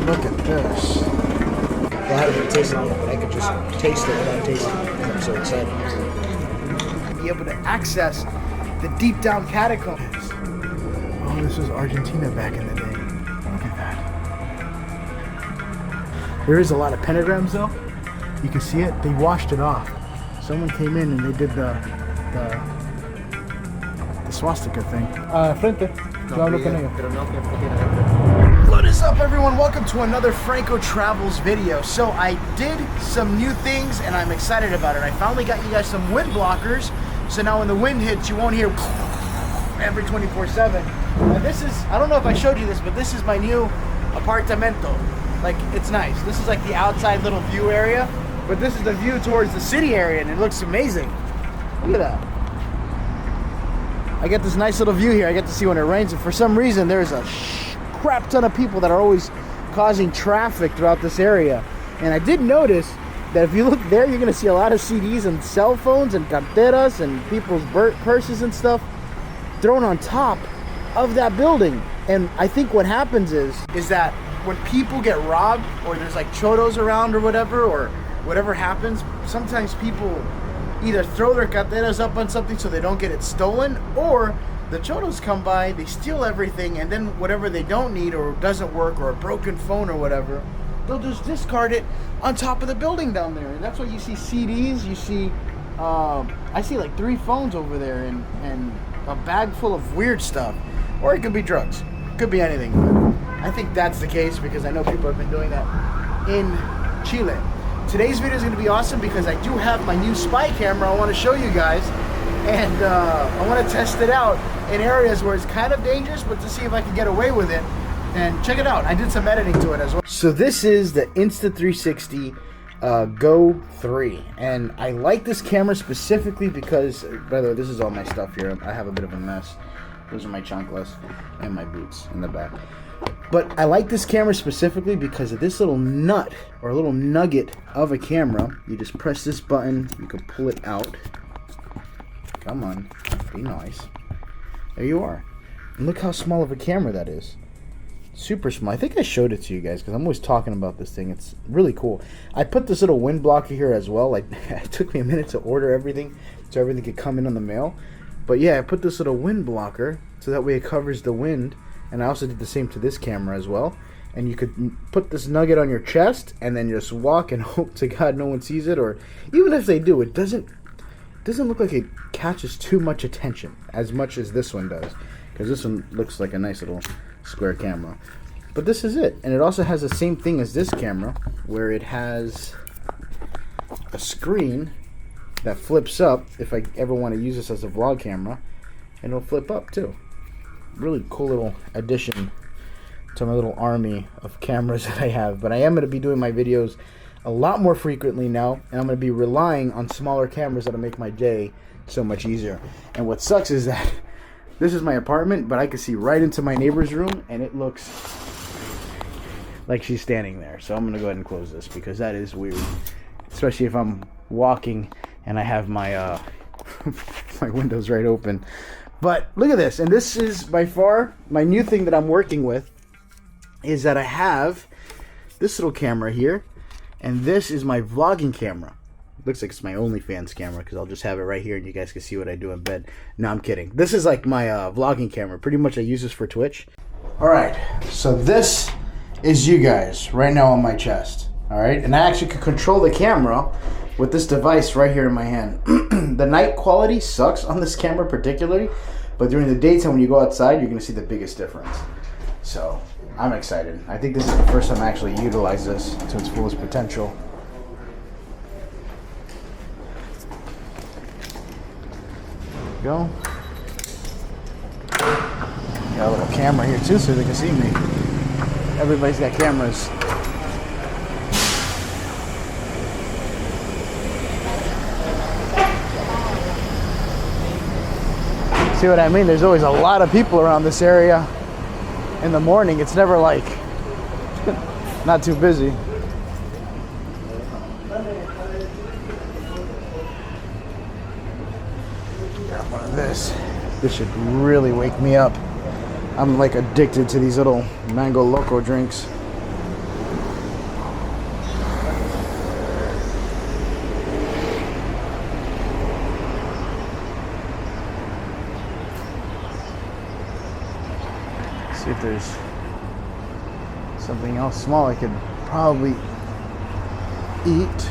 Look at this. Well, I haven't been tasting it yet, but I could just taste it without tasting it because I'm so excited. Be able to access the deep down catacombs. Oh, this was Argentina back in the day. Look at that. There is a lot of pentagrams though. You can see it. They washed it off. Someone came in and they did the swastika thing. Frente. What is up, everyone? Welcome to another Franco Travels video. So I did some new things and I'm excited about it. I finally got you guys some wind blockers. So now when the wind hits, you won't hear every 24/7. And this is, I don't know if I showed you this, but this is my new apartamento. Like, it's nice. This is like the outside little view area, but this is the view towards the city area and it looks amazing. Look at that. I get this nice little view here. I get to see when it rains, and for some reason there's a crap ton of people that are always causing traffic throughout this area. And I did notice that if you look there, you're gonna see a lot of CDs and cell phones and carteras and people's purses and stuff thrown on top of that building. And I think what happens is that when people get robbed or there's like choros around or whatever happens, sometimes people either throw their carteras up on something so they don't get it stolen, or the choros come by, they steal everything, and then whatever they don't need or doesn't work or a broken phone or whatever, they'll just discard it on top of the building down there. And that's why you see CDs, you see, I see like 3 phones over there and a bag full of weird stuff. Or it could be drugs, could be anything. But I think that's the case because I know people have been doing that in Chile. Today's video is going to be awesome because I do have my new spy camera I want to show you guys, and I want to test it out in areas where it's kind of dangerous, but to see if I can get away with it. And check it out, I did some editing to it as well. So this is the Insta360 Go 3, and I like this camera specifically because, by the way, this is all my stuff here. I have a bit of a mess. Those are my chanclas and my boots in the back. But I like this camera specifically because of this little nut or little nugget of a camera. You just press this button, you can pull it out. Come on, be nice. There you are. And look how small of a camera that is. Super small. I think I showed it to you guys because I'm always talking about this thing. It's really cool. I put this little wind blocker here as well. Like, it took me a minute to order everything so everything could come in on the mail. But yeah, I put this little wind blocker so that way it covers the wind. And I also did the same to this camera as well. And you could put this nugget on your chest and then just walk and hope to God no one sees it. Or even if they do, it doesn't look like it catches too much attention as much as this one does. Because this one looks like a nice little square camera. But this is it. And it also has the same thing as this camera, where it has a screen that flips up if I ever want to use this as a vlog camera. And it'll flip up too. Really cool little addition to my little army of cameras that I have. But I am going to be doing my videos a lot more frequently now, and I'm going to be relying on smaller cameras that'll make my day so much easier. And what sucks is that this is my apartment, but I can see right into my neighbor's room, and it looks like she's standing there. So I'm going to go ahead and close this because that is weird, especially if I'm walking and I have my my windows right open. But look at this, and this is by far my new thing that I'm working with, is that I have this little camera here, and this is my vlogging camera. It looks like it's my OnlyFans camera because I'll just have it right here and you guys can see what I do in bed. No, I'm kidding. This is like my vlogging camera. Pretty much I use this for Twitch. Alright, so this is you guys right now on my chest. Alright, and I actually can control the camera with this device right here in my hand. The night quality sucks on this camera particularly, but during the daytime when you go outside, you're going to see the biggest difference. So, I'm excited. I think this is the first time I actually utilize this to its fullest potential. There we go. Got a little camera here too so they can see me. Everybody's got cameras. See what I mean? There's always a lot of people around this area in the morning. It's never like not too busy. Got one of this. This should really wake me up. I'm like addicted to these little mango loco drinks. See if there's something else small I could probably eat.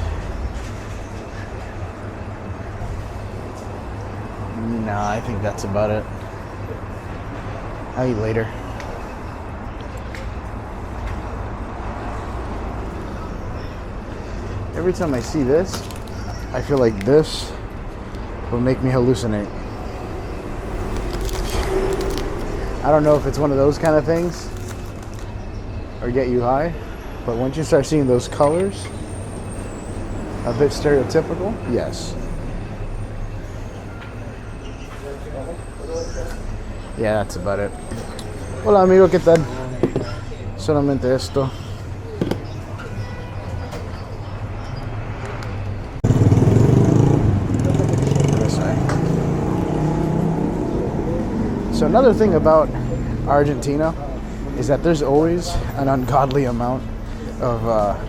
No, I think that's about it. I'll eat later. Every time I see this, I feel like this will make me hallucinate. I don't know if it's one of those kind of things or get you high, but once you start seeing those colors, a bit stereotypical, yes. Yeah, that's about it. Hola amigo, ¿qué tal? Solamente esto. So another thing about Argentina is that there's always an ungodly amount of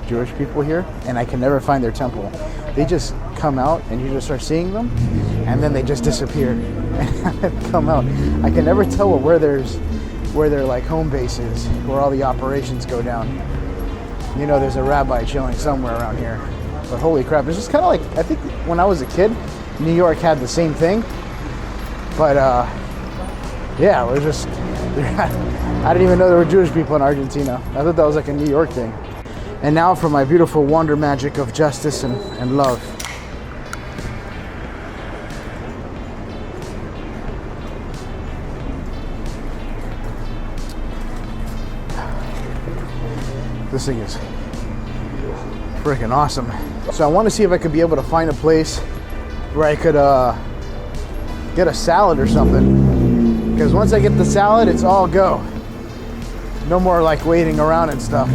Jewish people here, and I can never find their temple. They just come out and you just start seeing them, and then they just disappear and come out. I can never tell where their like home base is, where all the operations go down. You know, there's a rabbi chilling somewhere around here, but holy crap, it's just kind of like, I think when I was a kid, New York had the same thing, but yeah, we're just, I didn't even know there were Jewish people in Argentina. I thought that was like a New York thing. And now for my beautiful wonder magic of justice and love. This thing is freaking awesome. So I want to see if I could be able to find a place where I could get a salad or something. Because once I get the salad, it's all go. No more like waiting around and stuff.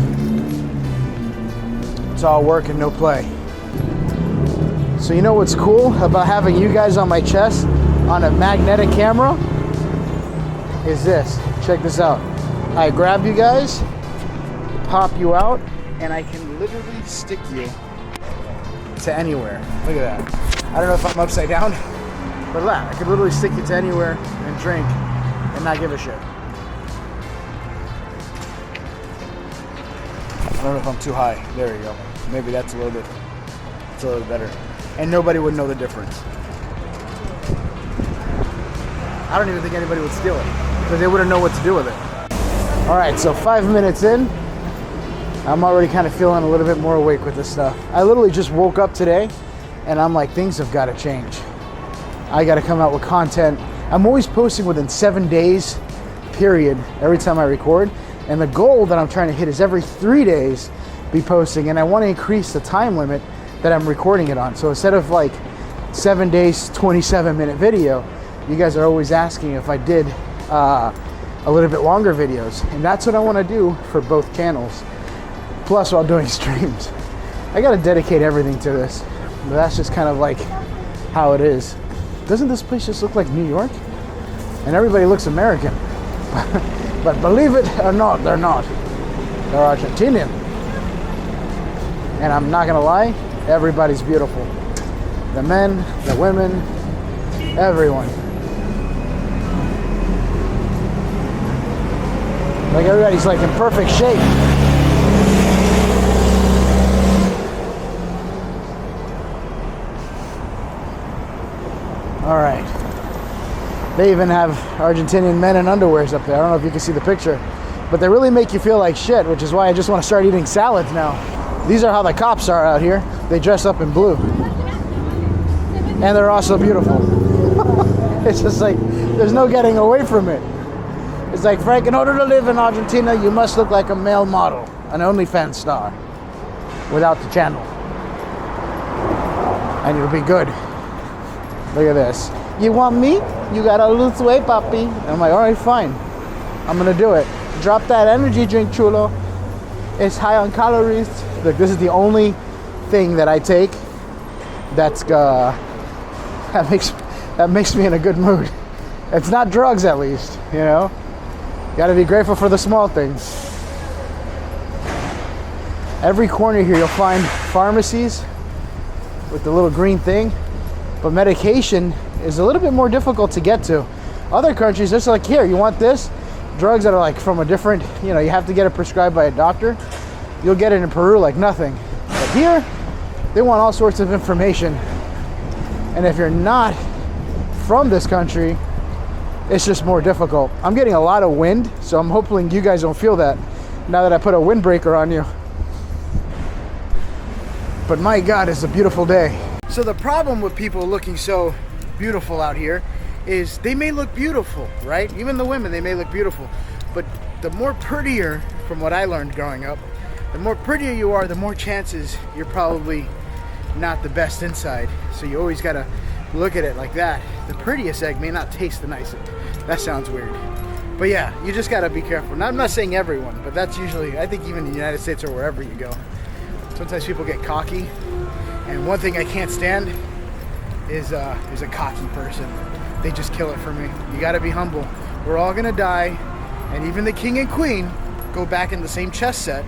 It's all work and no play. So you know what's cool about having you guys on my chest on a magnetic camera? Is this. Check this out. I grab you guys, pop you out, and I can literally stick you to anywhere. Look at that. I don't know if I'm upside down, but look, I could literally stick you to anywhere and drink and not give a shit. I don't know if I'm too high. There you go. Maybe that's a little bit better. And nobody would know the difference. I don't even think anybody would steal it because they wouldn't know what to do with it. All right, so 5 minutes in, I'm already kind of feeling a little bit more awake with this stuff. I literally just woke up today and I'm like, things have got to change. I got to come out with content. I'm always posting within 7 days, period, every time I record. And the goal that I'm trying to hit is every 3 days be posting. And I want to increase the time limit that I'm recording it on. So instead of like 7 days, 27-minute video, you guys are always asking if I did a little bit longer videos. And that's what I want to do for both channels. Plus while doing streams. I got to dedicate everything to this. But that's just kind of like how it is. Doesn't this place just look like New York? And everybody looks American. But believe it or not, they're not. They're Argentinian. And I'm not gonna lie, everybody's beautiful. The men, the women, everyone. Like everybody's like in perfect shape. All right. They even have Argentinian men in underwears up there. I don't know if you can see the picture, but they really make you feel like shit, which is why I just want to start eating salads now. These are how the cops are out here. They dress up in blue. And they're also beautiful. It's just like, there's no getting away from it. It's like, Frank, in order to live in Argentina, you must look like a male model, an OnlyFans star, without the channel. And you'll be good. Look at this. You want me? You gotta lose weight, papi. And I'm like, all right, fine. I'm gonna do it. Drop that energy drink, chulo. It's high on calories. Look, this is the only thing that I take that makes me in a good mood. It's not drugs, at least, you know. Gotta be grateful for the small things. Every corner here, you'll find pharmacies with the little green thing. But medication is a little bit more difficult to get to. Other countries, it's like, here, you want this? drugs that are like from a different, you know, you have to get it prescribed by a doctor. You'll get it in Peru like nothing. But here, they want all sorts of information. And if you're not from this country, it's just more difficult. I'm getting a lot of wind, so I'm hoping you guys don't feel that now that I put a windbreaker on you. But my God, it's a beautiful day. So the problem with people looking so beautiful out here is they may look beautiful, right? Even the women, they may look beautiful. But the more prettier, from what I learned growing up, the more prettier you are, the more chances you're probably not the best inside. So you always gotta look at it like that. The prettiest egg may not taste the nicest. That sounds weird. But yeah, you just gotta be careful. Now, I'm not saying everyone, but that's usually, I think even in the United States or wherever you go, sometimes people get cocky. And one thing I can't stand is a cocky person. They just kill it for me. You gotta be humble. We're all gonna die, and even the king and queen go back in the same chess set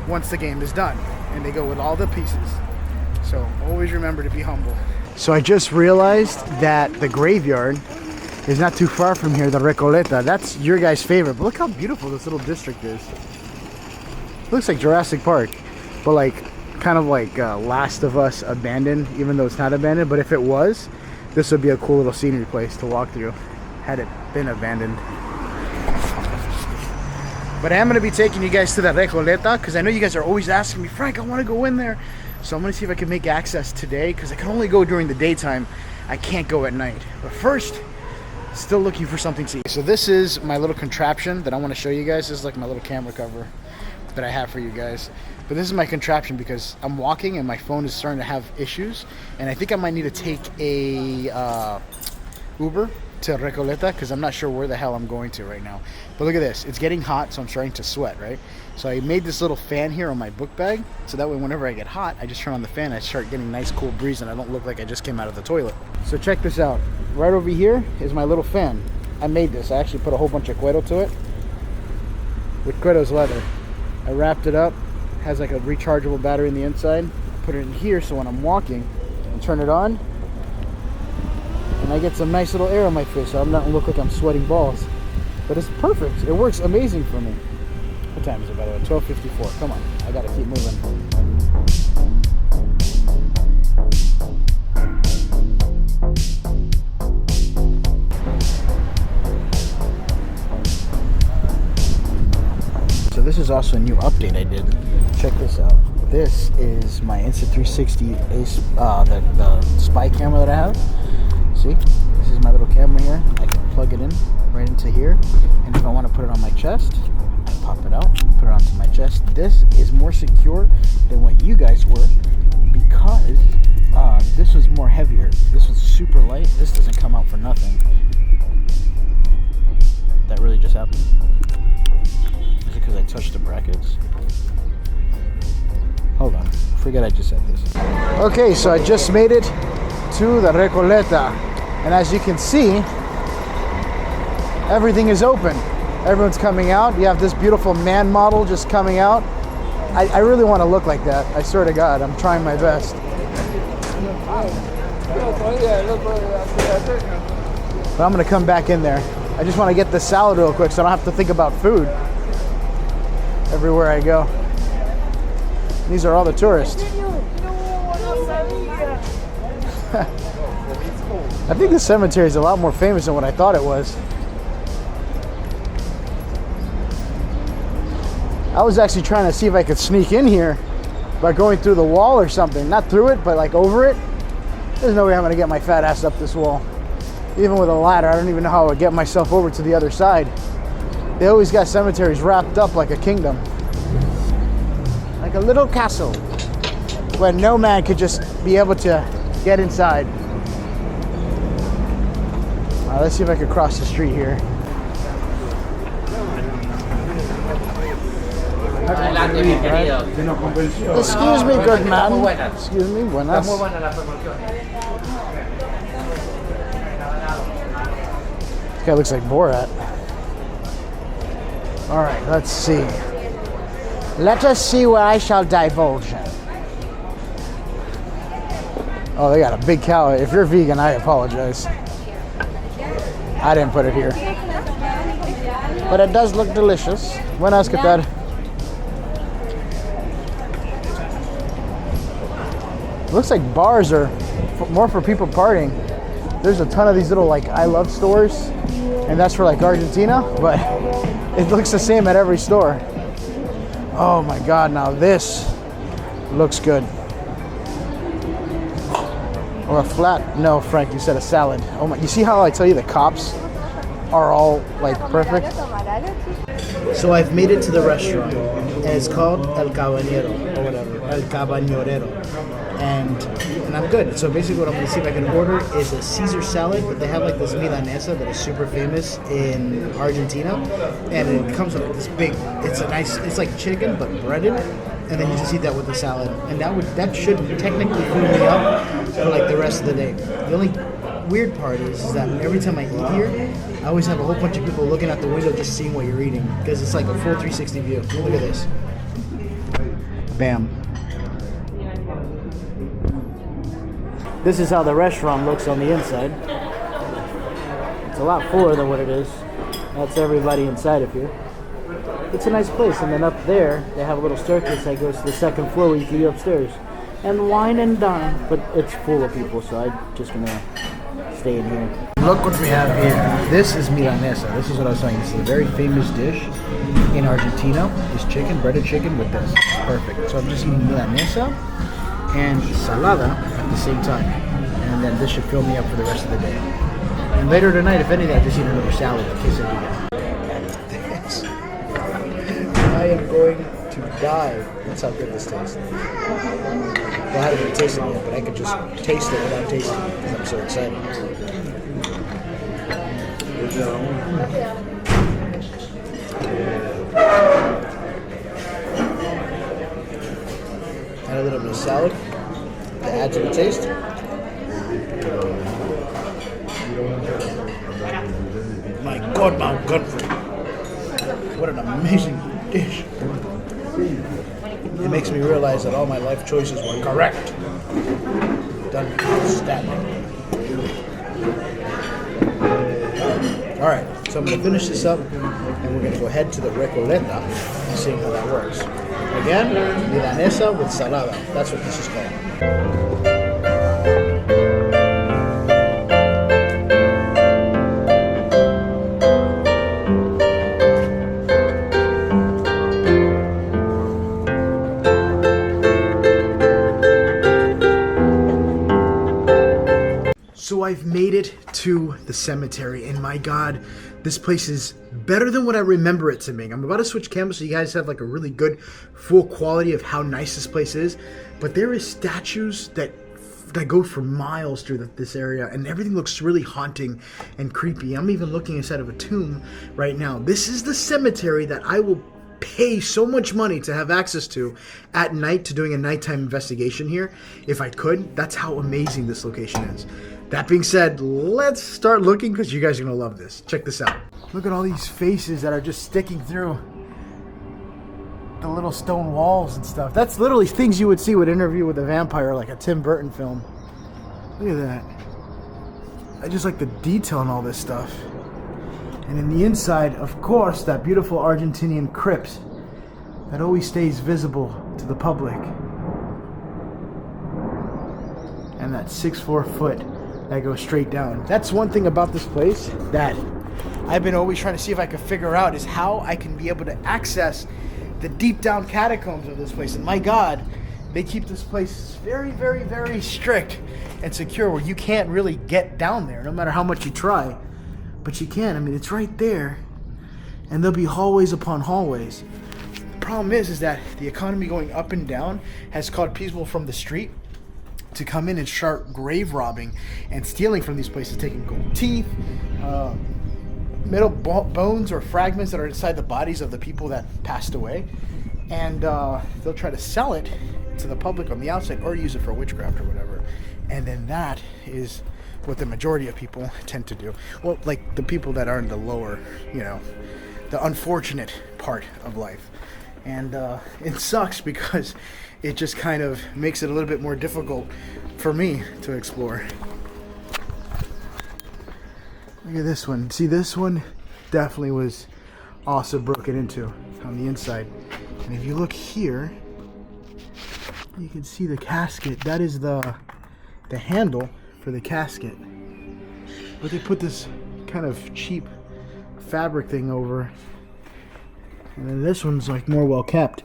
once the game is done, and they go with all the pieces. So always remember to be humble. So I just realized that the graveyard is not too far from here, the Recoleta. That's your guys' favorite, but look how beautiful this little district is. It looks like Jurassic Park, but like kind of like Last of Us abandoned, even though it's not abandoned. But if it was, this would be a cool little scenery place to walk through had it been abandoned. But I am going to be taking you guys to that Recoleta because I know you guys are always asking me, Frank, I want to go in there. So I'm going to see if I can make access today because I can only go during the daytime. I can't go at night. But first, still looking for something to eat. So this is my little contraption that I want to show you guys. This is like my little camera cover that I have for you guys. But this is my contraption because I'm walking and my phone is starting to have issues. And I think I might need to take a Uber to Recoleta because I'm not sure where the hell I'm going to right now. But look at this. It's getting hot, so I'm starting to sweat, right? So I made this little fan here on my book bag, so that way whenever I get hot, I just turn on the fan, I start getting nice cool breeze, and I don't look like I just came out of the toilet. So check this out. Right over here is my little fan. I made this. I actually put a whole bunch of cuero to it with cuero's leather. I wrapped it up. It has like a rechargeable battery in the inside. I put it in here so when I'm walking and turn it on, and I get some nice little air on my face, so I'm not gonna look like I'm sweating balls. But it's perfect. It works amazing for me. What time is it, by the way? 12:54. Come on, I gotta keep moving. So this is also a new update I did. Check this out. This is my Insta360 Ace, the spy camera that I have. See, this is my little camera here. I can plug it in right into here, and if I want to put it on my chest, I pop it out, put it onto my chest. This is more secure than what you guys were because this was more heavier. This was super light. This doesn't come out for nothing. That really just happened. Is it because I touched the brackets? Hold on, forget I just said this. Okay, so I just made it to the Recoleta, and as you can see, everything is open. Everyone's coming out. You have this beautiful man model just coming out. I really want to look like that. I swear to God, I'm trying my best. But I'm gonna come back in there. I just want to get the salad real quick so I don't have to think about food everywhere I go. These are all the tourists. I think the cemetery is a lot more famous than what I thought it was. I was actually trying to see if I could sneak in here by going through the wall or something. Not through it, but like over it. There's no way I'm gonna get my fat ass up this wall. Even with a ladder, I don't even know how I would get myself over to the other side. They always got cemeteries wrapped up like a kingdom. Like a little castle where no man could just be able to get inside. Let's see if I can cross the street here. Excuse me, good man. Excuse me, buenas. This guy looks like Borat. All right, let's see. Let us see where I shall divulge. Oh, they got a big cow. If you're vegan, I apologize. I didn't put it here. but it does look delicious. Buenas, ¿qué tal? Looks like bars are more for people partying. There's a ton of these little like I love stores, and that's for like Argentina, but it looks the same at every store. Oh my God, now this looks good. Or a flat, no, Frank, you said a salad. Oh my, you see how I tell you the cops are all like perfect? So I've made it to the restaurant, and it's called El Cabanero, or whatever, El Cabanero. And I'm good. So basically what I'm going to see if I can order is a Caesar salad, but they have like this milanesa that is super famous in Argentina, and it comes with like this big, it's like chicken but breaded, and then you just eat that with the salad, and that should technically fill me up for like the rest of the day. The only weird part is that every time I eat here, I always have a whole bunch of people looking out the window just seeing what you're eating, because it's like a full 360 view. Look at this. Bam. This is how the restaurant looks on the inside. It's a lot fuller than what it is. That's everybody inside of here. It's a nice place, and then up there they have a little staircase that goes to the second floor where you can go upstairs and wine and dine, but it's full of people, so I'm just gonna stay in here. Look what we have here. This is milanesa. This is what I was saying. This is a very famous dish in Argentina. It's chicken, breaded chicken with this. It's perfect. So I'm just eating milanesa and salada at the same time, and then this should fill me up for the rest of the day. And later tonight, if anything, I just eat another salad in case I do that. I am going to die. That's how good this tastes. Well, I haven't even tasted it yet, but I could just taste it without tasting it because I'm so excited. Add a little bit of salad to add to the taste. My God, Mount Country. What an amazing dish. It makes me realize that all my life choices were correct. Done outstanding. Alright, so I'm going to finish this up, and we're going to go head to the Recoleta and see how that works. Again, milanesa with salada. That's what this is called. So I've made it to the cemetery, and my God, this place is better than what I remember it to be. I'm about to switch cameras so you guys have like a really good full quality of how nice this place is. But there is statues that go for miles through this area, and everything looks really haunting and creepy. I'm even looking inside of a tomb right now. This is the cemetery that I will pay so much money to have access to at night, to doing a nighttime investigation here if I could. That's how amazing this location is. That being said, let's start looking, because you guys are going to love this. Check this out. Look at all these faces that are just sticking through the little stone walls and stuff. That's literally things you would see with Interview with a Vampire, like a Tim Burton film. Look at that. I just like the detail in all this stuff. And in the inside, of course, that beautiful Argentinian crypt that always stays visible to the public. And that 6'4" foot that goes straight down. That's one thing about this place that I've been always trying to see if I could figure out, is how I can be able to access the deep down catacombs of this place. And my God, they keep this place very, very, very strict and secure, where you can't really get down there no matter how much you try. But you can. I mean, it's right there, and there'll be hallways upon hallways. The problem is that the economy going up and down has caused people from the street to come in and start grave robbing and stealing from these places, taking gold teeth, metal bones or fragments that are inside the bodies of the people that passed away, and they'll try to sell it to the public on the outside, or use it for witchcraft or whatever. And then that is what the majority of people tend to do. Well, like the people that are in the lower, the unfortunate part of life. And it sucks, because it just kind of makes it a little bit more difficult for me to explore. Look at this one. See, this one definitely was also broken into on the inside. And if you look here, you can see the casket. That is the handle for the casket. But they put this kind of cheap fabric thing over. And then this one's like more well kept.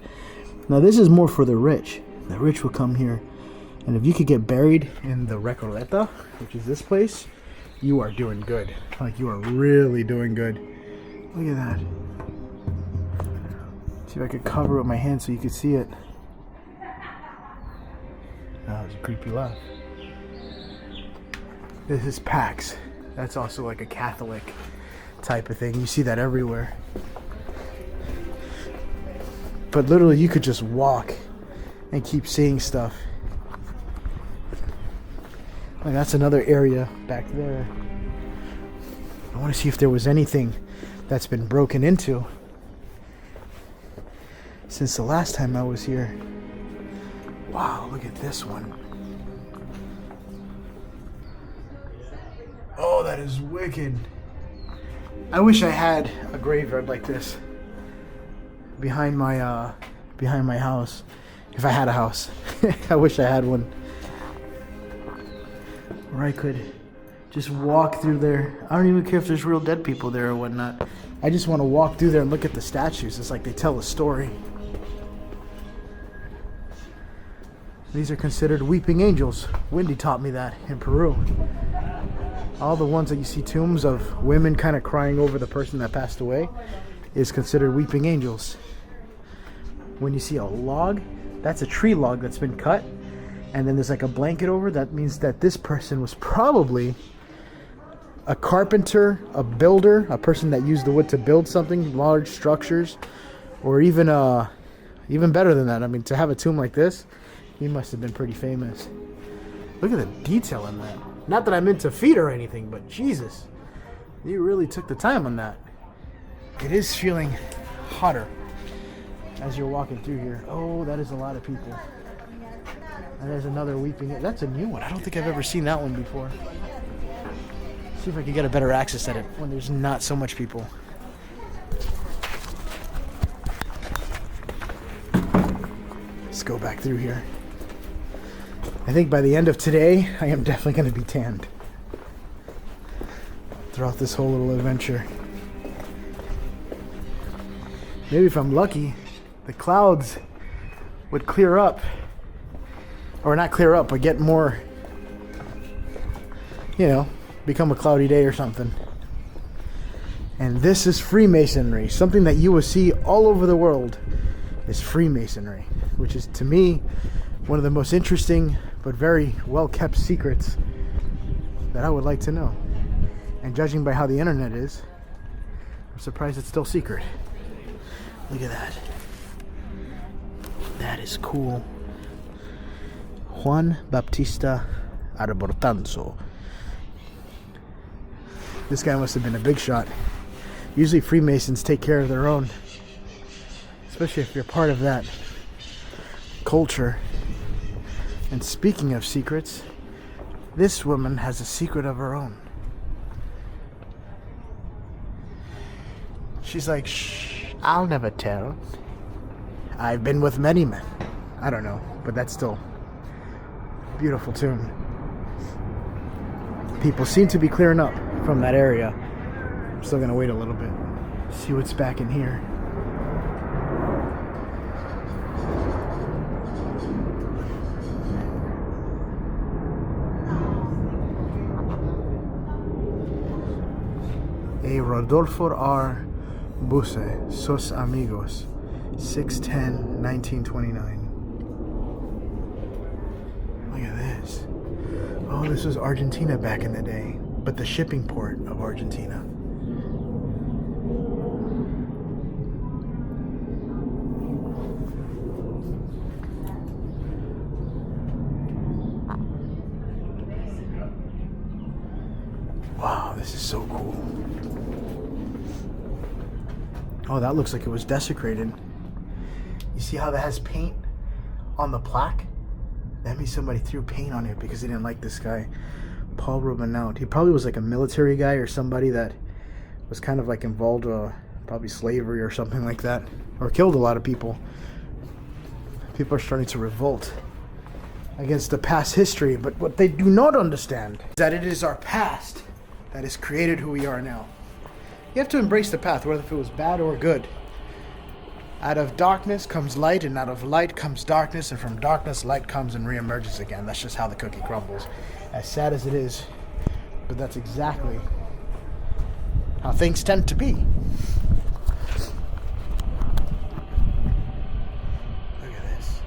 Now this is more for the rich. The rich will come here. And if you could get buried in the Recoleta, which is this place, you are doing good. Like, you are really doing good. Look at that. See if I could cover it with my hand so you could see it. That was a creepy laugh. This is Pax. That's also like a Catholic type of thing. You see that everywhere. But literally, you could just walk and keep seeing stuff. Like, that's another area back there. I want to see if there was anything that's been broken into since the last time I was here. Wow, look at this one. Oh, that is wicked. I wish I had a graveyard like this behind my house. If I had a house. I wish I had one. Where I could just walk through there. I don't even care if there's real dead people there or whatnot. I just want to walk through there and look at the statues. It's like they tell a story. These are considered weeping angels. Wendy taught me that in Peru. All the ones that you see tombs of women kind of crying over the person that passed away is considered weeping angels. When you see a log, that's a tree log that's been cut, and then there's like a blanket over. That means that this person was probably a carpenter, a builder, a person that used the wood to build something, large structures, or even better than that. I mean, to have a tomb like this, he must have been pretty famous. Look at the detail in that. Not that I'm into feet or anything, but Jesus, you really took the time on that. It is feeling hotter as you're walking through here. Oh, that is a lot of people. And there's another weeping. That's a new one. I don't think I've ever seen that one before. See if I can get a better access at it when there's not so much people. Let's go back through here. I think by the end of today, I am definitely going to be tanned throughout this whole little adventure. Maybe if I'm lucky, the clouds would clear up. Or not clear up, but get more, become a cloudy day or something. And this is Freemasonry. Something that you will see all over the world is Freemasonry, which is, to me, one of the most interesting but very well-kept secrets that I would like to know. And judging by how the internet is, I'm surprised it's still secret. Look at that. That is cool. Juan Baptista Arbotanzo. This guy must have been a big shot. Usually Freemasons take care of their own, especially if you're part of that culture. And speaking of secrets, this woman has a secret of her own. She's like, shh, I'll never tell. I've been with many men. I don't know, but that's still a beautiful tune. People seem to be clearing up from that area. I'm still gonna wait a little bit, see what's back in here. A Rodolfo R. Buse, Sos Amigos, 6/10/1929. Look at this. Oh, this was Argentina back in the day, but the shipping port of Argentina. Wow, this is so cool. Oh, that looks like it was desecrated. You see how that has paint on the plaque? That means somebody threw paint on it because they didn't like this guy, Paul Rubenau. He probably was like a military guy or somebody that was kind of like involved probably slavery or something like that, or killed a lot of people. People are starting to revolt against the past history, but what they do not understand is that it is our past that has created who we are now. You have to embrace the path, whether if it was bad or good. Out of darkness comes light, and out of light comes darkness, and from darkness light comes and reemerges again. That's just how the cookie crumbles. As sad as it is, but that's exactly how things tend to be. Look at this.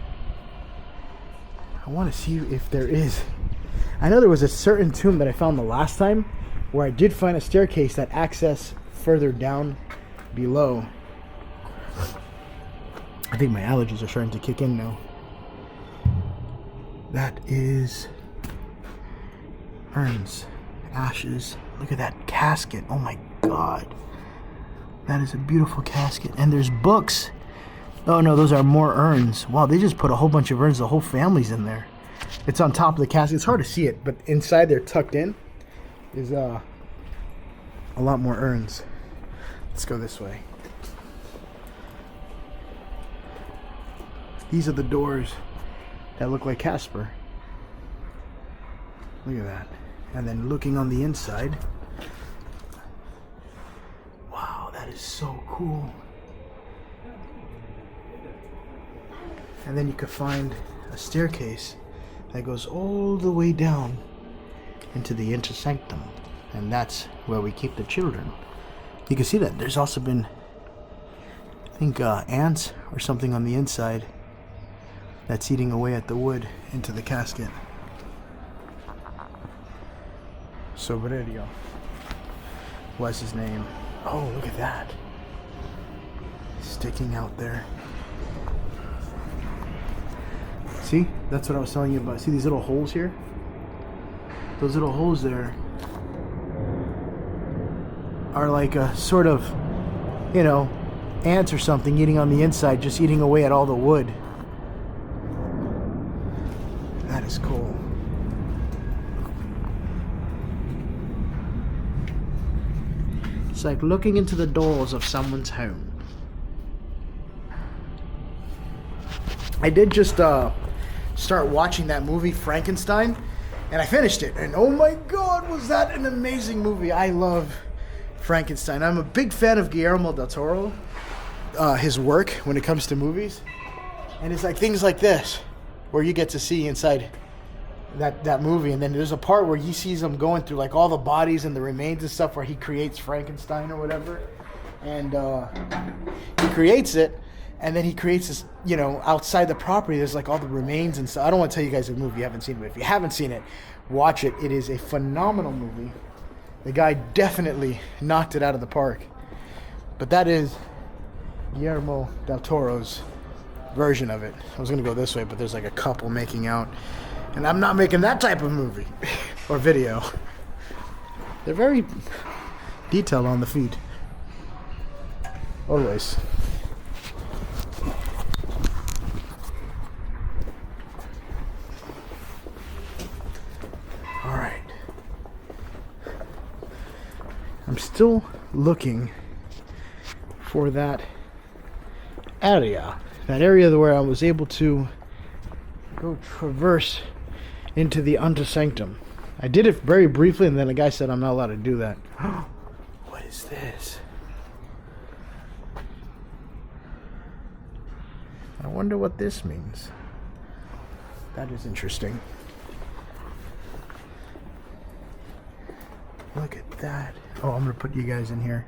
I want to see if there is. I know there was a certain tomb that I found the last time where I did find a staircase that access further down below. I think my allergies are starting to kick in now. That is urns, ashes. Look at that casket. Oh my God. That is a beautiful casket. And there's books. Oh no, those are more urns. Wow, they just put a whole bunch of urns. The whole family's in there. It's on top of the casket. It's hard to see it, but inside there, tucked in, is a lot more urns. Let's go this way. These are the doors that look like Casper. Look at that. And then looking on the inside. Wow, that is so cool. And then you could find a staircase that goes all the way down into the inner sanctum. And that's where we keep the children. You can see that there's also been, I think, ants or something on the inside that's eating away at the wood into the casket. Sobrero was his name. Oh, look at that. Sticking out there. See? That's what I was telling you about. See these little holes here? Those little holes there are like a sort of, you know, ants or something eating on the inside, just eating away at all the wood. That is cool. It's like looking into the doors of someone's home. I did just start watching that movie Frankenstein, and I finished it, and oh my God, was that an amazing movie. I love Frankenstein. I'm a big fan of Guillermo del Toro, his work when it comes to movies, and it's like things like this where you get to see inside that movie, and then there's a part where he sees him going through like all the bodies and the remains and stuff where he creates Frankenstein or whatever, and he creates it, and then he creates this, you know, outside the property there's like all the remains and stuff. I don't want to tell you guys the movie, you haven't seen it, but if you haven't seen it, watch it. It is a phenomenal movie. The guy definitely knocked it out of the park. But that is Guillermo del Toro's version of it. I was going to go this way, but there's like a couple making out. And I'm not making that type of movie or video. They're very detailed on the feet. Always. All right. I'm still looking for that area where I was able to go traverse into the under sanctum. I did it very briefly, and then the guy said I'm not allowed to do that. What is this? I wonder what this means. That is interesting. Look at that. Oh, I'm gonna put you guys in here.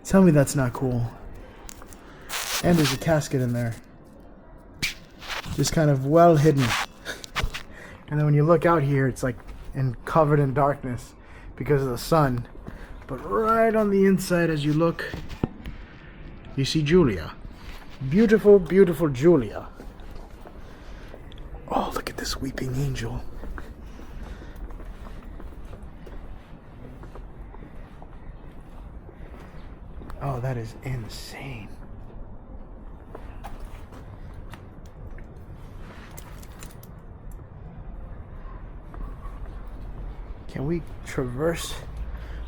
Tell me that's not cool. And there's a casket in there. Just kind of well hidden. And then when you look out here, it's like covered in darkness because of the sun. But right on the inside as you look, you see Julia. Beautiful, beautiful Julia. Oh, look at this weeping angel. Oh, that is insane. Can we traverse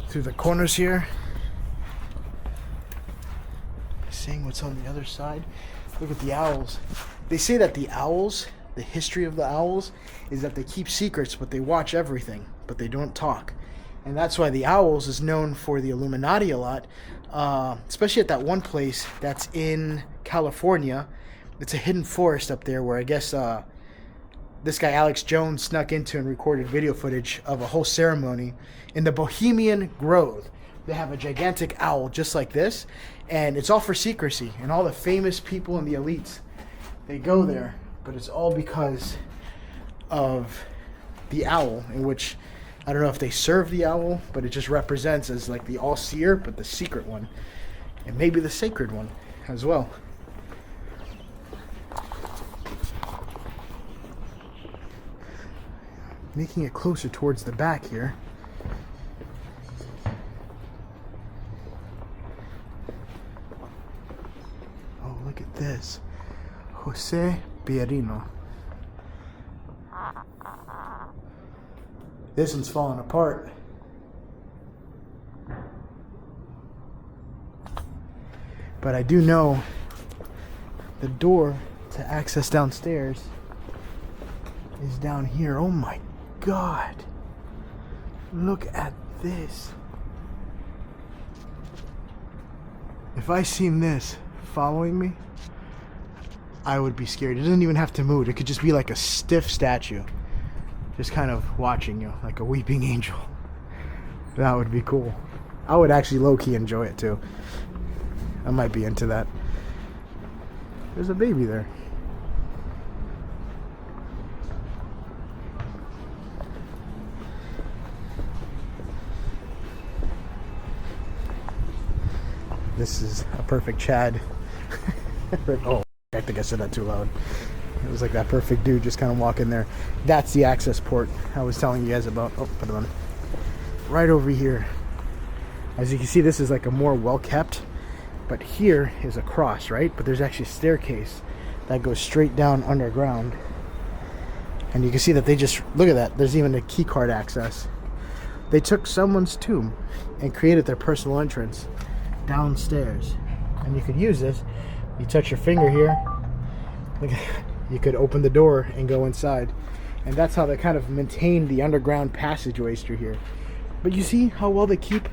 through the corners here? what's on the other side. Look at the owls. They say that the owls, the history of the owls, is that they keep secrets, but they watch everything, but they don't talk. And that's why the owls is known for the Illuminati a lot, especially at that one place that's in California. It's a hidden forest up there where I guess this guy Alex Jones snuck into and recorded video footage of a whole ceremony in the Bohemian Grove. They have a gigantic owl just like this, and it's all for secrecy. And all the famous people and the elites, they go there, but it's all because of the owl, in which I don't know if they serve the owl, but it just represents as like the all-seer, but the secret one, and maybe the sacred one as well. Making it closer towards the back here. Oh, look at this. Jose Pierino. This one's falling apart. But I do know the door to access downstairs is down here. Oh my God. Look at this. If I seen this following me, I would be scared. It doesn't even have to move. It could just be like a stiff statue, just kind of watching you like a weeping angel. That would be cool. I would actually low-key enjoy it too. I might be into that. There's a baby there. This is a perfect Chad. Oh, I think I said that too loud. It was like that perfect dude just kind of walking there. That's the access port I was telling you guys about. Oh, put it on. Right over here. As you can see, this is like a more well-kept. But here is a cross, right? But there's actually a staircase that goes straight down underground. And you can see that they just, look at that. There's even a key card access. They took someone's tomb and created their personal entrance downstairs. And you could use this. You touch your finger here. Look, you could open the door and go inside. And that's how they kind of maintain the underground passageways through here. But you see how well they keep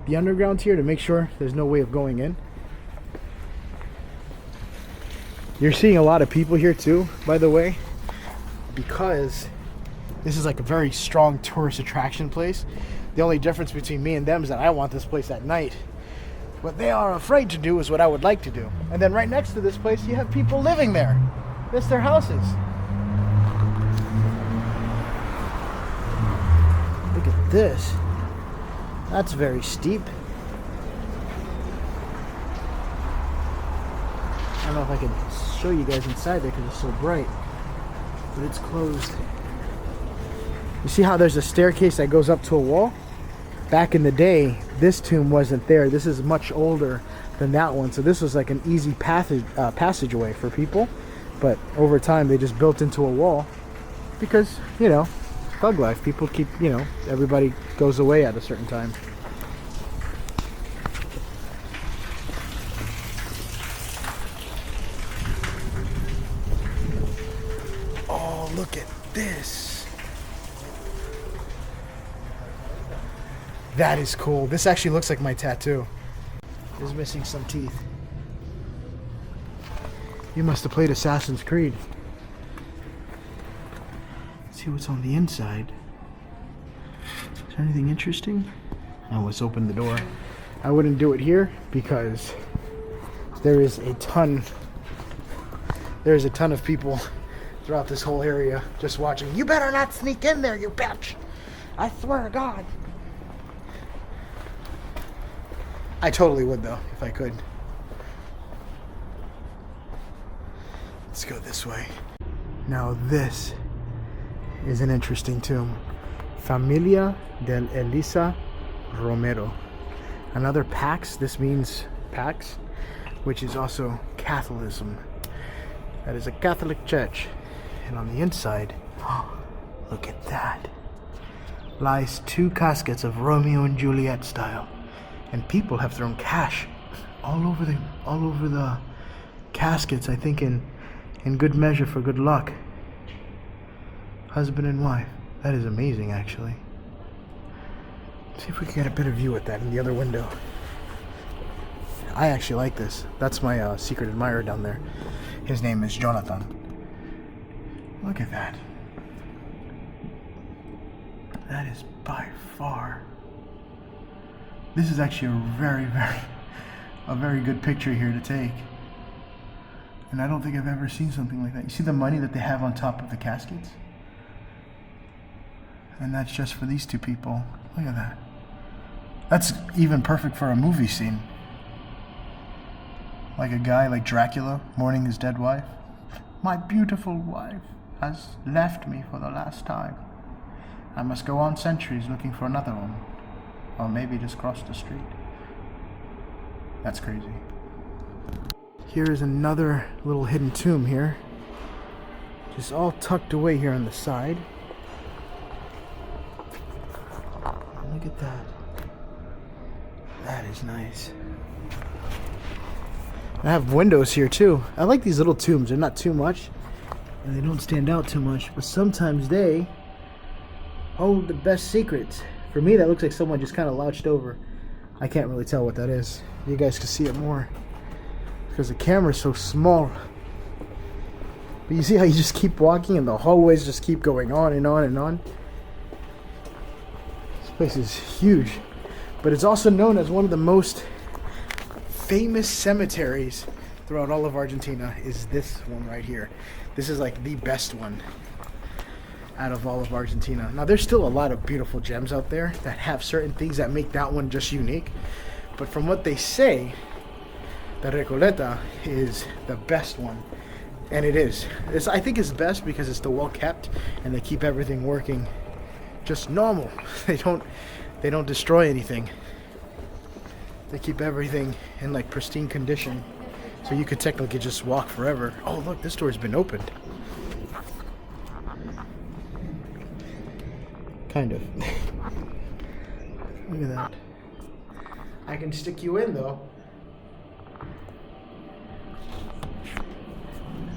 the underground here to make sure there's no way of going in. You're seeing a lot of people here too, by the way, because this is like a very strong tourist attraction place. The only difference between me and them is that I want this place at night. What they are afraid to do is what I would like to do. And then right next to this place, you have people living there. That's their houses. Look at this. That's very steep. I don't know if I can show you guys inside there because it's so bright. But it's closed. You see how there's a staircase that goes up to a wall? Back in the day, this tomb wasn't there. This is much older than that one. So this was like an easy passageway for people. But over time, they just built into a wall because, you know, thug life. People keep, you know, everybody goes away at a certain time. Oh, look at this. That is cool. This actually looks like my tattoo. It's missing some teeth. You must have played Assassin's Creed. Let's see what's on the inside. Is there anything interesting? Oh, let's open the door. I wouldn't do it here because there's a ton of people throughout this whole area just watching. You better not sneak in there, you bitch! I swear to God. I totally would though, if I could. Let's go this way. Now this is an interesting tomb. Familia del Elisa Romero. Another Pax, this means Pax, which is also Catholicism. That is a Catholic church. And on the inside, oh, look at that. Lies two caskets of Romeo and Juliet style. And people have thrown cash all over the caskets, I think in good measure for good luck. Husband and wife. That is amazing, actually. Let's see if we can get a better view at that in the other window. I actually like this. That's my secret admirer down there. His name is Jonathan. Look at that. That is by far. This is actually a very good picture here to take. And I don't think I've ever seen something like that. You see the money that they have on top of the caskets? And that's just for these two people. Look at that. That's even perfect for a movie scene. Like a guy like Dracula mourning his dead wife. My beautiful wife has left me for the last time. I must go on centuries looking for another one. Or maybe just cross the street. That's crazy. Here is another little hidden tomb here. Just all tucked away here on the side. Look at that. That is nice. I have windows here too. I like these little tombs. They're not too much. And they don't stand out too much. But sometimes they hold the best secrets. For me, that looks like someone just kind of louched over. I can't really tell what that is. You guys can see it more because the camera's so small. But you see how you just keep walking and the hallways just keep going on and on and on. This place is huge. But it's also known as one of the most famous cemeteries throughout all of Argentina. Is this one right here. This is like the best one out of all of Argentina. Now there's still a lot of beautiful gems out there that have certain things that make that one just unique, but from what they say, the Recoleta is the best one, and it is. I think it's best because it's the well kept and they keep everything working just normal. They don't destroy anything. They keep everything in like pristine condition, so you could technically just walk forever. Oh look, this door's been opened. Kind of. Look at that. I can stick you in though.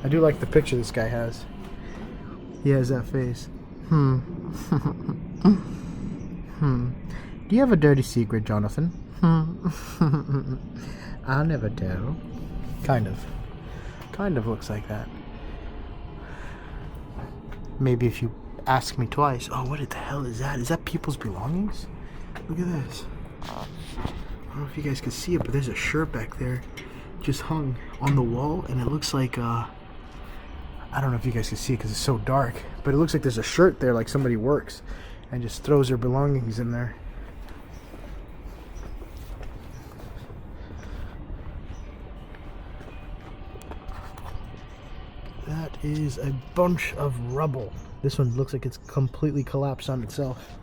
I do like the picture this guy has. He has that face. Do you have a dirty secret, Jonathan? I'll never tell. Kind of looks like that. Maybe if you ask me twice. Oh, what the hell is that? Is that people's belongings? Look at this. I don't know if you guys can see it, but there's a shirt back there just hung on the wall, and it looks like I don't know if you guys can see it because it's so dark, but it looks like there's a shirt there, like somebody works and just throws their belongings in there. That is a bunch of rubble. This one looks like it's completely collapsed on itself.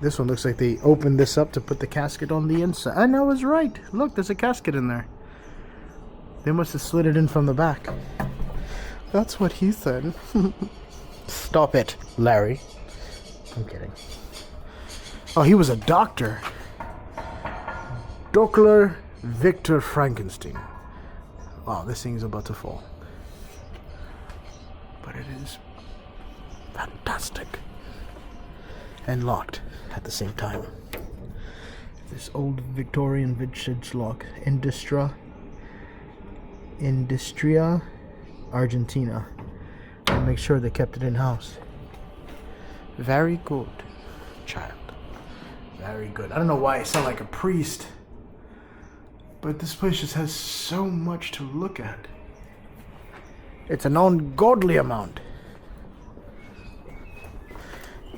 This one looks like they opened this up to put the casket on the inside. And I was right. Look, there's a casket in there. They must have slid it in from the back. That's what he said. Stop it, Larry. I'm kidding. Oh, he was a doctor. Dr. Victor Frankenstein. Wow, this thing is about to fall. But it is fantastic. And locked at the same time. This old Victorian vintage lock. Industria, Argentina. And make sure they kept it in house. Very good, child. Very good. I don't know why I sound like a priest, but this place just has so much to look at. It's an ungodly amount.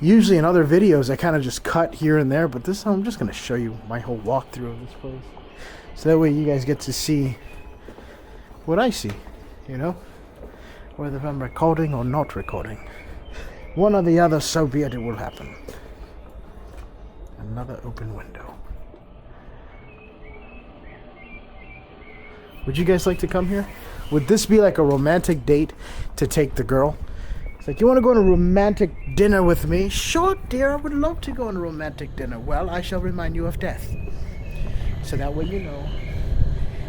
Usually in other videos I kind of just cut here and there, but this time I'm just going to show you my whole walkthrough of this place. So that way you guys get to see what I see, you know? Whether I'm recording or not recording. One or the other, so be it, it will happen. Another open window. Would you guys like to come here? Would this be like a romantic date to take the girl? It's like, you want to go on a romantic dinner with me? Sure, dear, I would love to go on a romantic dinner. Well, I shall remind you of death. So that way you know,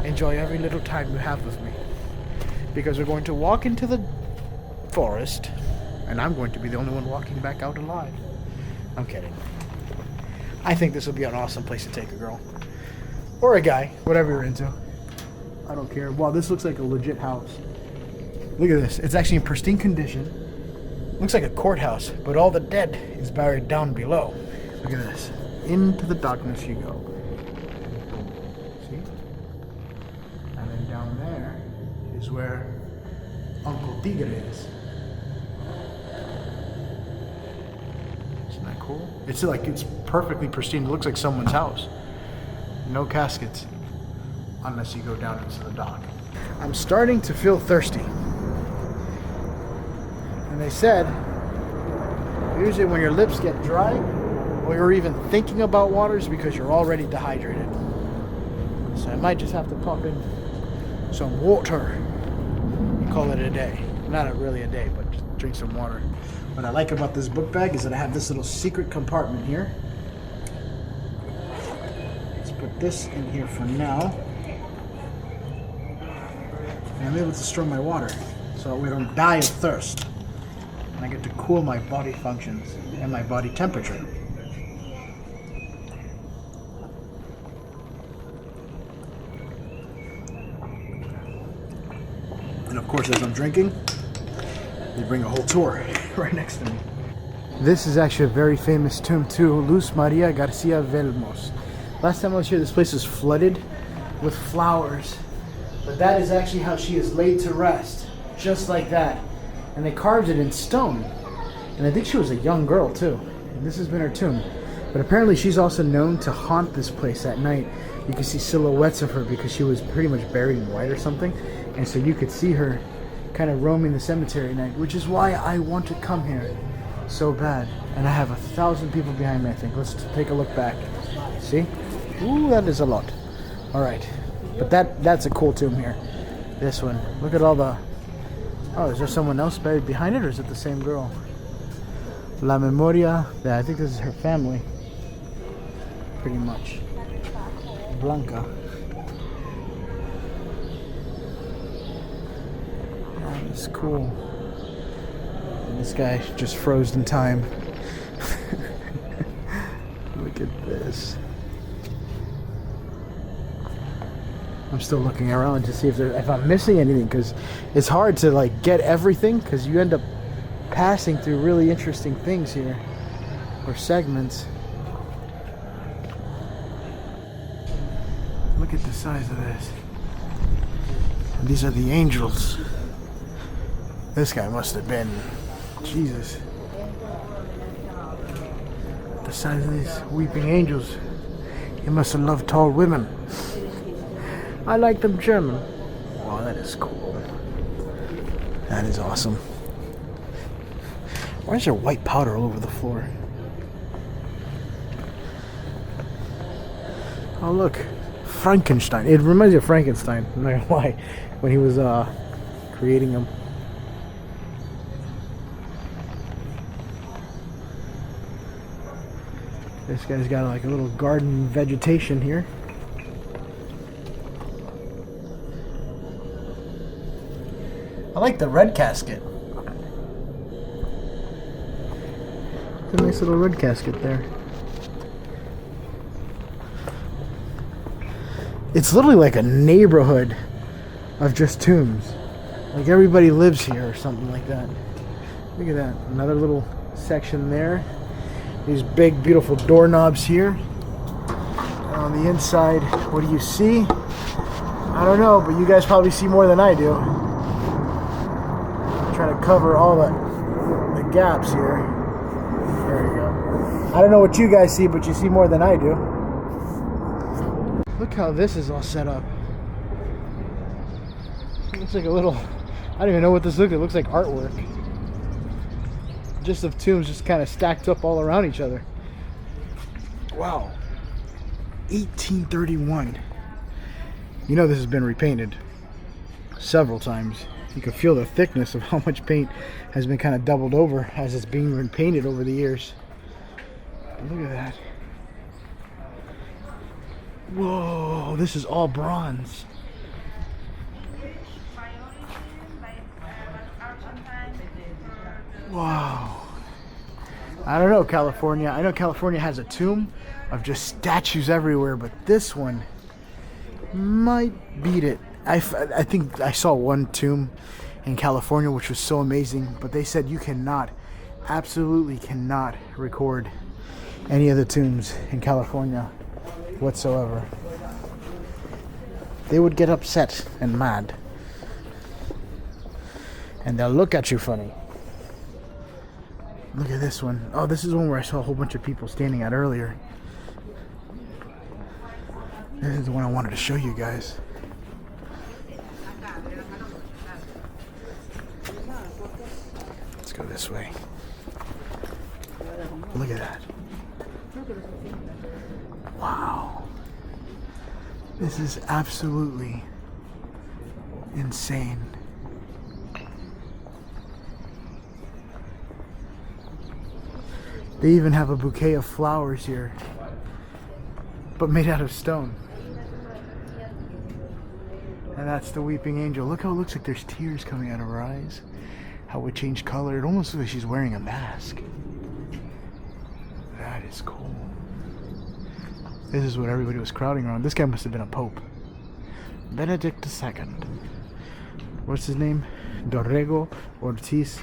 enjoy every little time you have with me. Because we're going to walk into the forest, and I'm going to be the only one walking back out alive. I'm kidding. I think this will be an awesome place to take a girl. Or a guy, whatever you're into. I don't care. Wow, this looks like a legit house. Look at this. It's actually in pristine condition. Looks like a courthouse, but all the dead is buried down below. Look at this. Into the darkness you go. See? And then down there is where Uncle Tigre is. Isn't that cool? It's like, it's perfectly pristine. It looks like someone's house. No caskets. Unless you go down into the dock. I'm starting to feel thirsty. And they said, usually when your lips get dry, or you're even thinking about water, is because you're already dehydrated. So I might just have to pump in some water and call it a day. Not really a day, but just drink some water. What I like about this book bag is that I have this little secret compartment here. Let's put this in here for now. And I'm able to store my water, so we don't die of thirst. And I get to cool my body functions and my body temperature. And of course, as I'm drinking, they bring a whole tour right next to me. This is actually a very famous tomb too, Luz Maria Garcia Velmos. Last time I was here, this place was flooded with flowers. But that is actually how she is laid to rest, just like that. And they carved it in stone. And I think she was a young girl too. And this has been her tomb. But apparently she's also known to haunt this place at night. You can see silhouettes of her because she was pretty much buried in white or something. And so you could see her kind of roaming the cemetery at night, which is why I want to come here so bad. And I have 1,000 people behind me, I think. Let's take a look back. See? Ooh, that is a lot. All right. But that's a cool tomb here. This one. Look at all the... Oh, is there someone else buried behind it, or is it the same girl? La Memoria. Yeah, I think this is her family. Pretty much. Blanca. That's cool. And this guy just froze in time. Look at this. I'm still looking around to see if I'm missing anything, because it's hard to like get everything, because you end up passing through really interesting things here, or segments. Look at the size of this. And these are the angels. This guy must have been Jesus. The size of these weeping angels. He must have loved tall women. I like them German. Wow, that is cool. That is awesome. Why is there white powder all over the floor? Oh look, Frankenstein. It reminds me of Frankenstein, I'm not gonna lie, when he was creating him. This guy's got like a little garden vegetation here. I like the red casket. It's a nice little red casket there. It's literally like a neighborhood of just tombs. Like everybody lives here or something like that. Look at that. Another little section there. These big, beautiful doorknobs here. And on the inside, what do you see? I don't know, but you guys probably see more than I do. Trying to cover all the gaps here. There you go. I don't know what you guys see, but you see more than I do. Look how this is all set up. It looks like a little... I don't even know what this looks like. It looks like artwork. Just of tombs just kind of stacked up all around each other. Wow. 1831. You know this has been repainted several times. You can feel the thickness of how much paint has been kind of doubled over as it's being painted over the years. Look at that. Whoa, this is all bronze. Wow. I don't know, California. I know California has a tomb of just statues everywhere, but this one might beat it. I think I saw one tomb in California which was so amazing, but they said you cannot, absolutely cannot record any of the tombs in California whatsoever. They would get upset and mad, and they'll look at you funny. Look at this one. Oh, this is one where I saw a whole bunch of people standing at earlier. This is the one I wanted to show you guys. Let's go this way. Look at that. Wow. This is absolutely insane. They even have a bouquet of flowers here, but made out of stone. And that's the weeping angel. Look how it looks like there's tears coming out of her eyes. How it changed color. It almost looks like she's wearing a mask. That is cool. This is what everybody was crowding around. This guy must have been a pope. Benedict II. What's his name? Dorrego Ortiz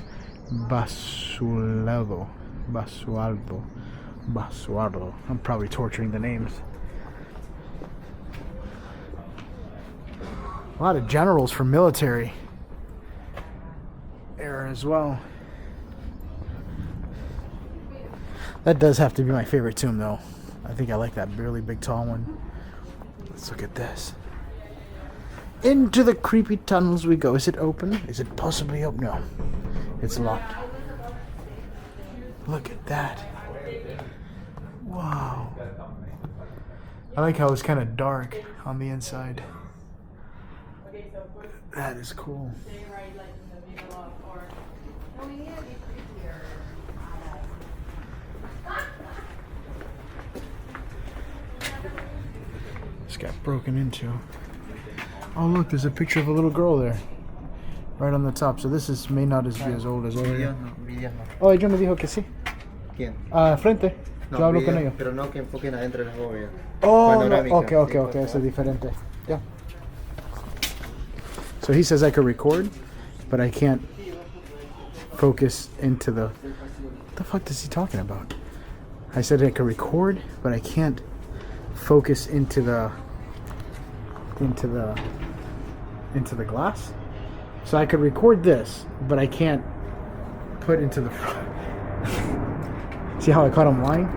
Basualdo. Basualdo. I'm probably torturing the names. A lot of generals from military era as well. That does have to be my favorite tomb, though. I think I like that really big tall one. Let's look at this. Into the creepy tunnels we go. Is it open? Is it possibly open? No. It's locked. Look at that. Wow. I like how it's kind of dark on the inside. That is cool. This got broken into. Oh look, there's a picture of a little girl there. Right on the top. So this is may not be as old as earlier. Oh, ella me dijo que sí. ¿Quién? Frente. No, Yo hablo con ellos. Pero no que enfoquen adentro de la bóveda. Oh, no. Okay, eso es diferente. Yeah. So he says I could record, but I can't focus into the... What the fuck is he talking about? I said I could record, but I can't focus into the glass. So I could record this, but I can't put into the front. See how I caught him lying?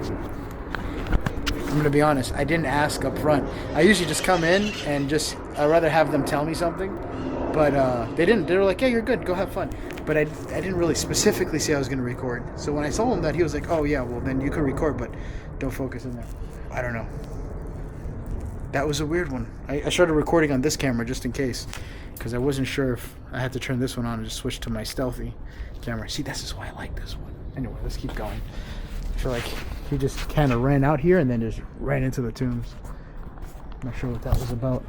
I'm gonna be honest, I didn't ask up front. I usually just come in and I'd rather have them tell me something. But they didn't. They were like, yeah, you're good, go have fun. But I didn't really specifically say I was gonna record. So when I told him that, he was like, oh yeah, well then you can record, but don't focus in there. I don't know. That was a weird one. I started recording on this camera just in case, because I wasn't sure if I had to turn this one on and just switch to my stealthy camera. See, this is why I like this one. Anyway, let's keep going. I feel like he just kind of ran out here and then just ran into the tombs. I'm not sure what that was about.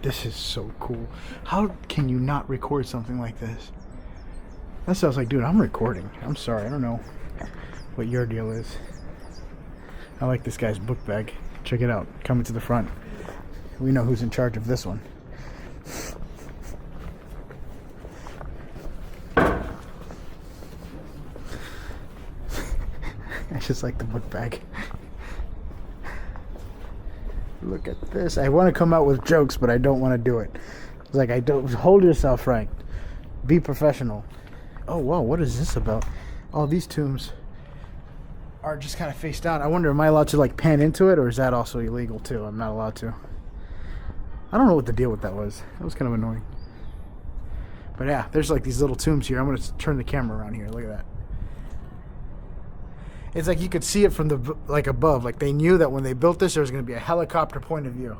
This is so cool. How can you not record something like this? That sounds like, dude, I'm recording. I'm sorry, I don't know what your deal is. I like this guy's book bag. Check it out, coming to the front. We know who's in charge of this one. I just like the book bag. Look at this. I want to come out with jokes, but I don't want to do it. It's like, hold yourself, Frank. Be professional. Oh, wow, what is this about? Oh, these tombs are just kind of face down. I wonder, am I allowed to like pan into it, or is that also illegal too? I'm not allowed to. I don't know what the deal with that was. That was kind of annoying. But yeah, there's like these little tombs here. I'm going to turn the camera around here. Look at that. It's like you could see it from the like above. Like they knew that when they built this, there was going to be a helicopter point of view.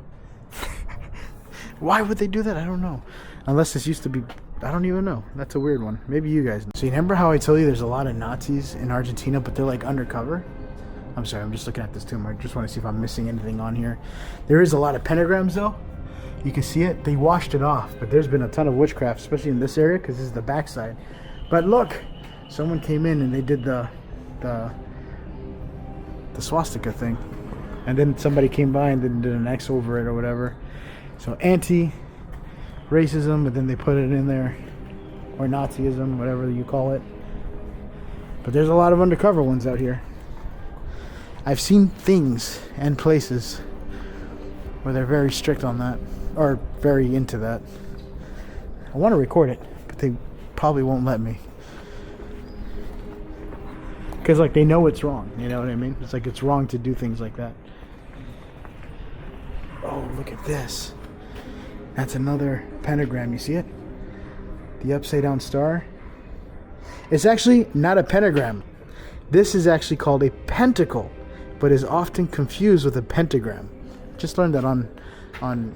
Why would they do that? I don't know. Unless this used to be, I don't even know. That's a weird one. Maybe you guys know. So you remember how I told you there's a lot of Nazis in Argentina, but they're like undercover? I'm sorry, I'm just looking at this tomb. I just want to see if I'm missing anything on here. There is a lot of pentagrams though. You can see it. They washed it off, but there's been a ton of witchcraft, especially in this area because this is the backside. But look, someone came in and they did the swastika thing, and then somebody came by and then did an X over it or whatever. So anti-racism, but then they put it in there, or Nazism, whatever you call it. But there's a lot of undercover ones out here. I've seen things and places where they're very strict on that, or very into that. I want to record it, but they probably won't let me. Because like they know it's wrong, you know what I mean? It's like it's wrong to do things like that. Oh, look at this. That's another pentagram, you see it? The upside down star. It's actually not a pentagram. This is actually called a pentacle, but is often confused with a pentagram. Just learned that on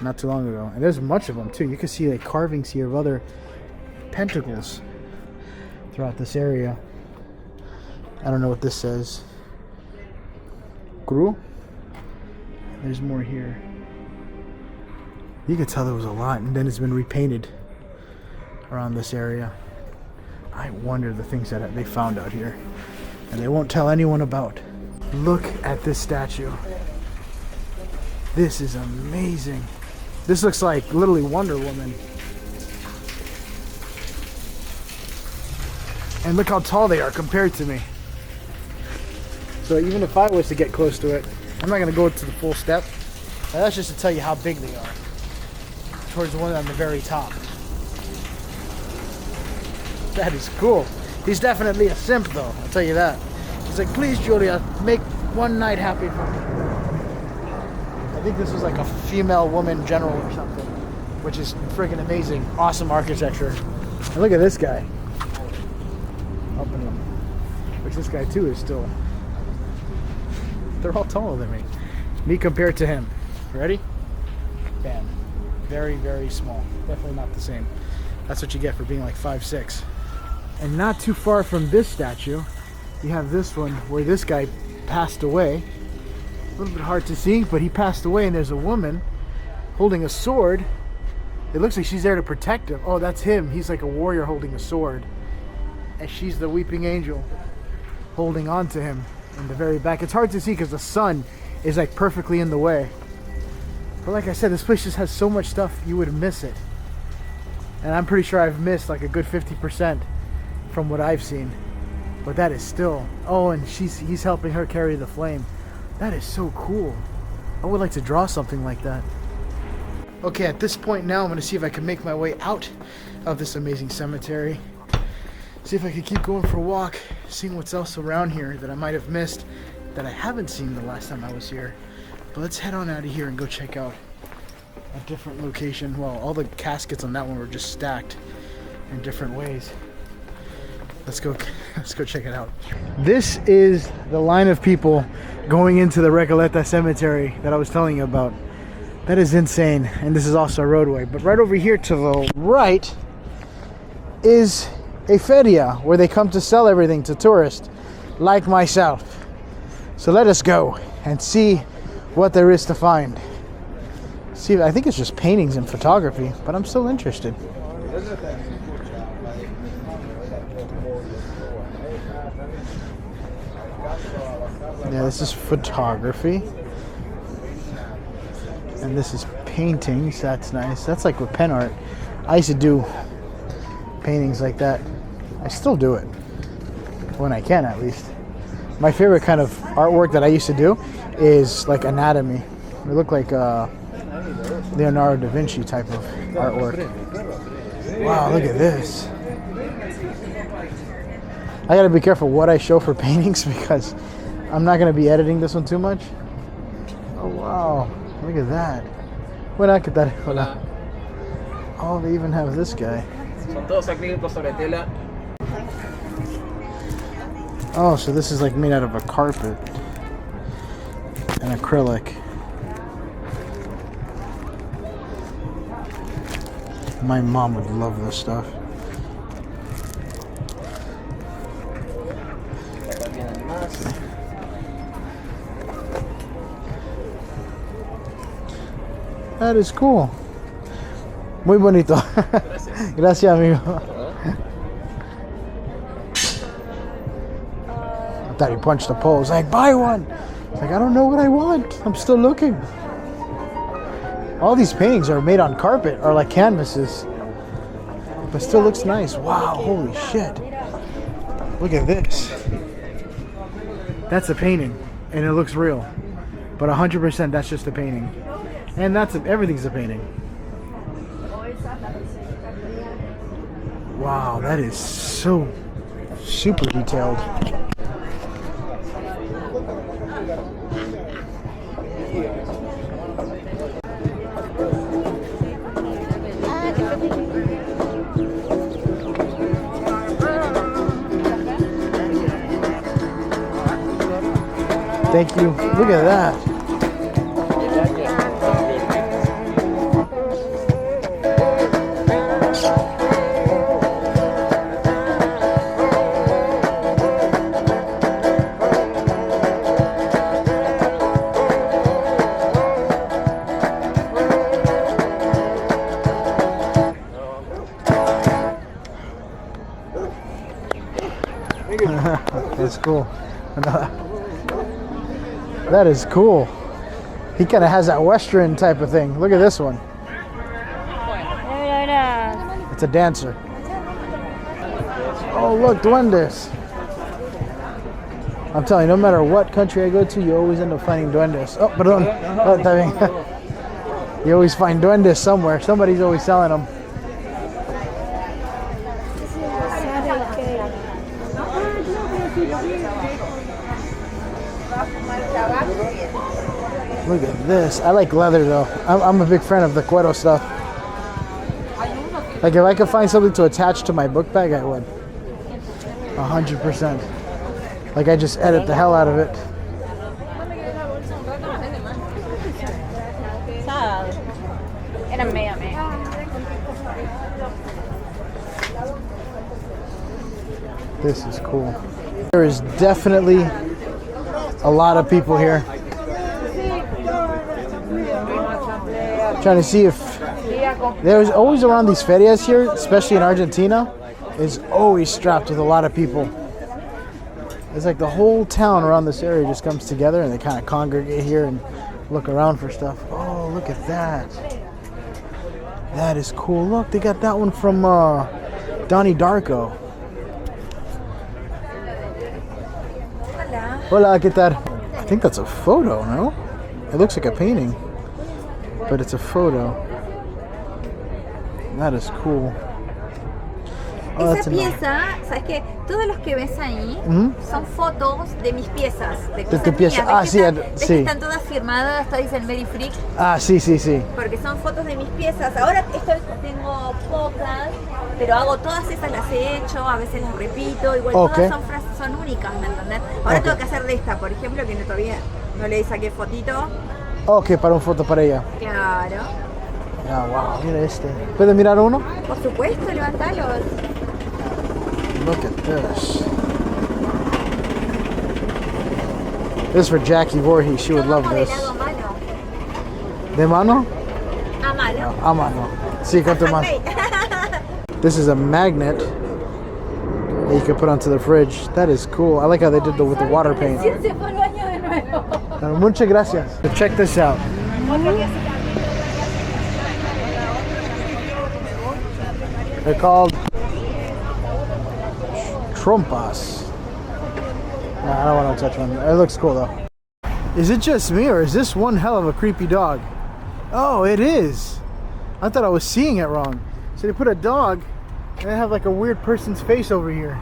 not too long ago. And there's much of them too. You can see like carvings here of other pentacles throughout this area. I don't know what this says. Gru? There's more here. You can tell there was a lot, and then it's been repainted around this area. I wonder the things that they found out here, and they won't tell anyone about. Look at this statue. This is amazing. This looks like literally Wonder Woman. And look how tall they are compared to me. So even if I was to get close to it, I'm not going to go to the full step. Now that's just to tell you how big they are. Towards the one on the very top. That is cool. He's definitely a simp though, I'll tell you that. He's like, please Julia, make one night happy for me. I think this was like a female woman general or something, which is freaking amazing. Awesome architecture. And look at this guy. Up in them. Which this guy too is still. They're all taller than me. Me compared to him. Ready? Bam. Very, very small. Definitely not the same. That's what you get for being like 5'6". And not too far from this statue, you have this one where this guy passed away. A little bit hard to see, but he passed away, and there's a woman holding a sword. It looks like she's there to protect him. Oh, that's him. He's like a warrior holding a sword. And she's the weeping angel holding on to him in the very back. It's hard to see because the sun is like perfectly in the way. But like I said, this place just has so much stuff you would miss it. And I'm pretty sure I've missed like a good 50% from what I've seen. But that is still... Oh, and he's helping her carry the flame. That is so cool. I would like to draw something like that. Okay, at this point now, I'm going to see if I can make my way out of this amazing cemetery. See if I can keep going for a walk, seeing what's else around here that I might have missed, that I haven't seen the last time I was here. But let's head on out of here and go check out a different location. Well, all the caskets on that one were just stacked in different ways. Let's go check it out. This is the line of people going into the Recoleta cemetery that I was telling you about. That is insane. And this is also a roadway. But right over here to the right is a Feria where they come to sell everything to tourists like myself. So let us go and see what there is to find. See, I think it's just paintings and photography, but I'm still interested. Yeah, this is photography. And this is paintings. That's nice. That's like with pen art. I used to do paintings like that. I still do it. When I can, at least. My favorite kind of artwork that I used to do is like anatomy. They look like Leonardo da Vinci type of artwork. Wow, look at this. I gotta be careful what I show for paintings because I'm not gonna be editing this one too much. Oh wow, look at that. Hola, ¿qué tal? Hola. Oh, they even have this guy. Son todos acrílicos sobre tela. Oh, so this is like made out of a carpet and acrylic. My mom would love this stuff. That is cool. Muy bonito. Gracias, amigo. I thought he punched the pole. He's like, buy one. It's like, I don't know what I want. I'm still looking. All these paintings are made on carpet or like canvases. But still looks nice. Wow, holy shit. Look at this. That's a painting. And it looks real. But 100% that's just a painting. And everything's a painting. Wow, that is so super detailed. Thank you. Look at that. That's cool. That is cool. He kind of has that Western type of thing. Look at this one. It's a dancer. Oh, look, duendes. I'm telling you, no matter what country I go to, you always end up finding duendes. Oh, perdón. Oh, está bien. You always find duendes somewhere. Somebody's always selling them. Look at this. I like leather though. I'm a big fan of the cuero stuff. Like if I could find something to attach to my book bag, I would. 100%. Like I just edit the hell out of it. This is cool. There is definitely a lot of people here. Trying to see if there's always around these ferias here, especially in Argentina, is always strapped with a lot of people. It's like the whole town around this area just comes together and they kind of congregate here and look around for stuff. Oh, look at that. That is cool. Look, they got that one from Donnie Darko. Hola, ¿qué tal? I think that's a photo, no? It looks like a painting, but it's a photo. That is cool. Oh, esa pieza, sabes que todos los que ves ahí son fotos de mis piezas, de cosas tu pieza. mías. Ah, sí, sí. Están todas firmadas, todas dicen Very Freak. Ah, sí, sí, sí. Porque son fotos de mis piezas. Ahora esto tengo pocas, pero hago todas esas, las he hecho, a veces las repito, igual todas son frases, son únicas, ¿me entendés? Ahora tengo que hacer de esta, por ejemplo, que todavía no le saqué fotito. Ok, para un foto para ella. Claro. Ah, wow, mira este. ¿Puedes mirar uno? Por supuesto, levantalos. Look at this. This is for Jackie Voorhees. She would love this. ¿De mano? A mano. A mano. Sí, con tu mano. This is a magnet that you can put onto the fridge. That is cool. I like how they did with the water paint. Muchas gracias. So check this out. They're called trompas. No, I don't want to touch one. It looks cool though. Is it just me or is this one hell of a creepy dog? Oh, it is. I thought I was seeing it wrong. So they put a dog and they have like a weird person's face over here.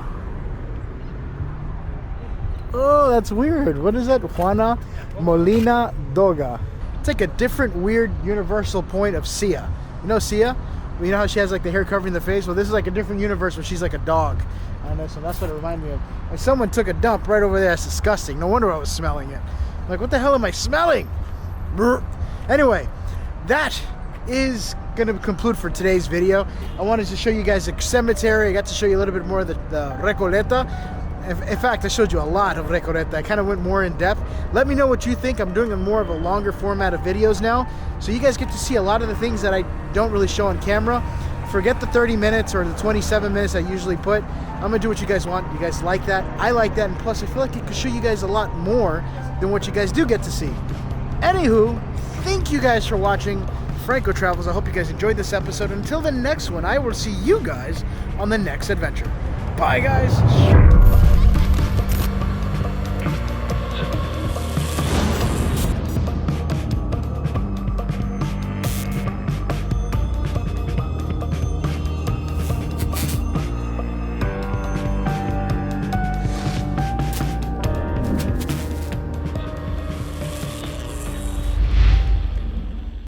Oh, that's weird. What is that? Juana Molina Doga. It's like a different weird universal point of Sia. You know Sia? You know how she has like the hair covering the face? Well, this is like a different universe where she's like a dog. I don't know, so that's what it reminded me of. Like someone took a dump right over there. That's disgusting. No wonder I was smelling it. Like, what the hell am I smelling? Brr. Anyway, that is going to conclude for today's video. I wanted to show you guys the cemetery. I got to show you a little bit more of the Recoleta. In fact, I showed you a lot of Recoleta. I kind of went more in depth. Let me know what you think. I'm doing a more of a longer format of videos now, so you guys get to see a lot of the things that I don't really show on camera. Forget the 30 minutes or the 27 minutes I usually put. I'm gonna do what you guys want. You guys like that, I like that, and plus I feel like it could show you guys a lot more than what you guys do get to see. Anywho, thank you guys for watching Franco Travels. I hope you guys enjoyed this episode. Until the next one, I will see you guys on the next adventure. Bye, guys.